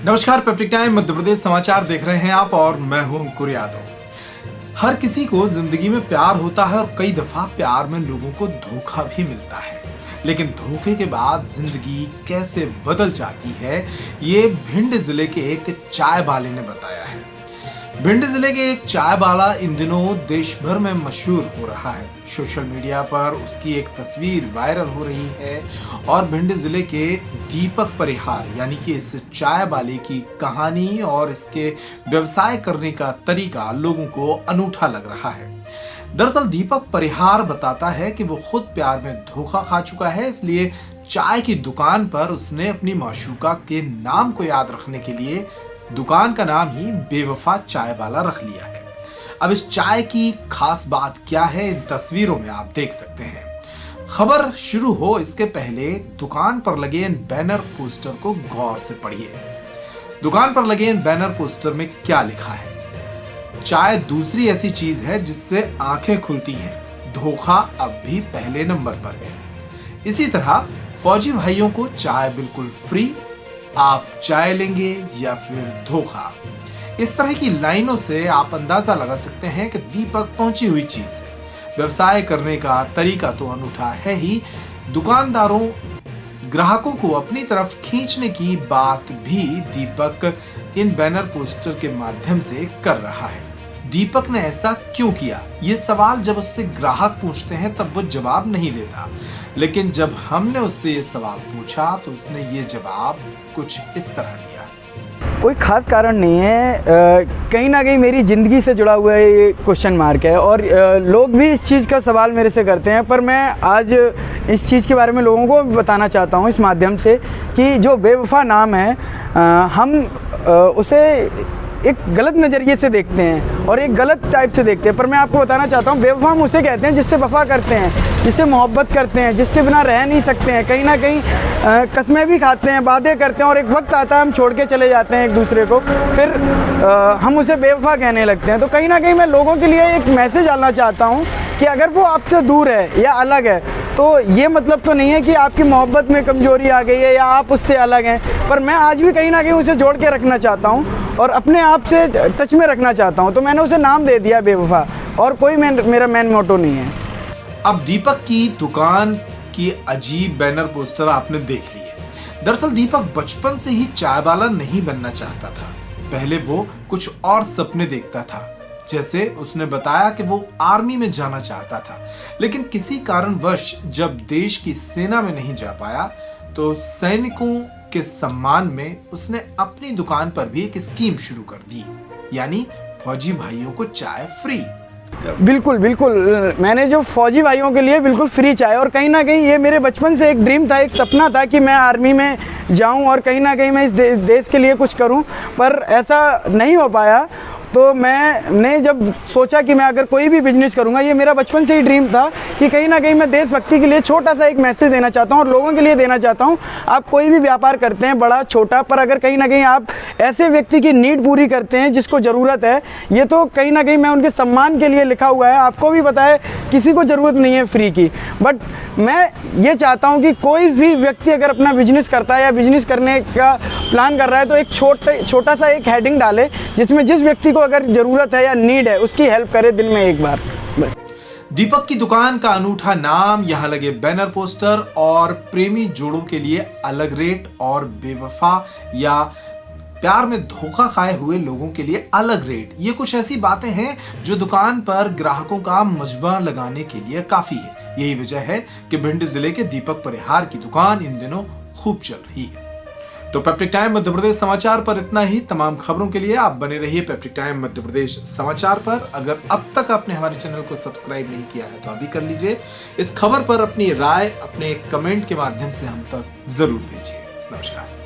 नमस्कार, peptic time Madhya Pradesh समाचार देख रहे हैं आप और मैं हूं अंकुर यादव। हर किसी को जिंदगी में प्यार होता है और कई दफा प्यार में लोगों को धोखा भी मिलता है, लेकिन धोखे के बाद जिंदगी कैसे बदल जाती है, ये भिंड जिले के एक चाय वाले ने बताया है। भिंड जिले के एक चाय वाला इन दिनों देश भर में मशहूर हो रहा है। सोशल मीडिया पर उसकी एक तस्वीर वायरल हो रही है और भिंड जिले के दीपक परिहार यानी कि इस चाय वाले की कहानी और इसके व्यवसाय करने का तरीका लोगों को अनूठा लग रहा है। दरअसल दीपक परिहार बताता है कि वो खुद प्यार में धोखा खा चुका है, इसलिए चाय की दुकान पर उसने अपनी माशूका के नाम को याद रखने के लिए दुकान का नाम ही बेवफा चाय वाला रख लिया है। अब इस चाय की खास बात क्या है, इन तस्वीरों में आप देख सकते हैं। खबर शुरू हो इसके पहले दुकान पर लगे इन बैनर पोस्टर को गौर से पढ़िए। दुकान पर लगे इन बैनर पोस्टर में क्या लिखा है? चाय दूसरी ऐसी चीज है जिससे आंखें खुलती हैं, धोखा अब भी पहले नंबर पर है। इसी तरह फौजी भाइयों को चाय बिल्कुल फ्री, आप चाय लेंगे या फिर धोखा। इस तरह की लाइनों से आप अंदाजा लगा सकते हैं कि दीपक पहुंची हुई चीज है। व्यवसाय करने का तरीका तो अनूठा है ही, दुकानदारों ग्राहकों को अपनी तरफ खींचने की बात भी दीपक इन बैनर पोस्टर के माध्यम से कर रहा है। दीपक ने ऐसा क्यों किया, ये सवाल जब उससे ग्राहक पूछते हैं तब वो जवाब नहीं देता, लेकिन जब हमने उससे ये सवाल पूछा तो उसने ये जवाब कुछ इस तरह दिया। कोई ख़ास कारण नहीं है, कहीं ना कहीं मेरी ज़िंदगी से जुड़ा हुआ ये क्वेश्चन मार्क है और लोग भी इस चीज़ का सवाल मेरे से करते हैं, पर मैं आज इस चीज़ के बारे में लोगों को बताना चाहता हूँ इस माध्यम से कि जो बेवफा नाम है, हम उसे एक गलत नज़रिए से देखते हैं और एक गलत टाइप से देखते हैं। पर मैं आपको बताना चाहता हूँ, बेवफा हम उसे कहते हैं जिससे वफा करते हैं, जिससे मोहब्बत करते हैं, जिसके बिना रह नहीं सकते हैं, कहीं ना कहीं कस्में भी खाते हैं, वादे करते हैं और एक वक्त आता है हम छोड़ के चले जाते हैं एक दूसरे को, फिर हम उसे बेवफा कहने लगते हैं। तो कहीं ना कहीं मैं लोगों के लिए एक मैसेज डालना चाहता हूँ कि अगर वो आपसे दूर है या अलग है तो ये मतलब तो नहीं है कि आपकी मोहब्बत में कमज़ोरी आ गई है या आप उससे अलग हैं, पर मैं आज भी कहीं ना कहीं उसे जोड़ के रखना चाहता हूँ और अपने आप से टच में रखना चाहता हूँ। तो मैंने उसे नाम दे दिया बेवफा, और कोई मेरा मेन मोटो नहीं है। अब दीपक की दुकान की अजीब बैनर पोस्टर आपने देख लिए। दरअसल दीपक बचपन से ही चाय वाला नहीं बनना चाहता था। पहले वो कुछ और सपने देखता था, जैसे उसने बताया कि वो आर्मी में जाना चाहता था, लेकिन किसी कारणवश जब देश की सेना में नहीं जा पाया तो सैनिकों के सम्मान में उसने अपनी दुकान पर भी एक स्कीम शुरू कर दी, यानी फौजी भाइयों को चाय फ्री। बिल्कुल बिल्कुल, मैंने जो फौजी भाइयों के लिए बिल्कुल फ्री चाय, और कहीं ना कहीं ये मेरे बचपन से एक ड्रीम था, एक सपना था कि मैं आर्मी में जाऊं और कहीं ना कहीं मैं इस देश के लिए कुछ करूं, पर ऐसा नहीं हो पाया। तो मैंने जब सोचा कि मैं अगर कोई भी बिजनेस करूंगा, ये मेरा बचपन से ही ड्रीम था कि कहीं ना कहीं मैं देशभक्ति के लिए छोटा सा एक मैसेज देना चाहता हूं और लोगों के लिए देना चाहता हूं। आप कोई भी व्यापार करते हैं, बड़ा छोटा, पर अगर कहीं ना कहीं आप ऐसे व्यक्ति की नीड पूरी करते हैं जिसको ज़रूरत है, ये तो कहीं ना कहीं मैं उनके सम्मान के लिए लिखा हुआ है। आपको भी पता है किसी को ज़रूरत नहीं है फ्री की, बट मैं ये चाहता हूँ कि कोई भी व्यक्ति अगर अपना बिजनेस करता है या बिजनेस करने का प्लान कर रहा है तो एक छोटा सा एक हेडिंग डाले जिसमें जिस व्यक्ति को अगर ज़रूरत है या नीड है उसकी हेल्प करे दिन में एक बार बस। दीपक की दुकान का अनूठा नाम, यहाँ लगे बैनर पोस्टर और प्रेमी जोड़ों के लिए अलग रेट और बेवफा या प्यार में धोखा खाए हुए लोगों के लिए अलग रेट, ये कुछ ऐसी बातें हैं जो दुकान पर ग्राहकों का मजबा लगाने के लिए काफी है। यही वजह है कि भिंड जिले के दीपक परिहार की दुकान इन दिनों खूब चल रही है। तो पेप्टिक टाइम मध्य प्रदेश समाचार पर इतना ही। तमाम खबरों के लिए आप बने रहिए पेप्टिक टाइम मध्य प्रदेश समाचार पर। अगर अब तक आपने हमारे चैनल को सब्सक्राइब नहीं किया है तो अभी कर लीजिए। इस खबर पर अपनी राय अपने कमेंट के माध्यम से हम तक जरूर भेजिए। नमस्कार।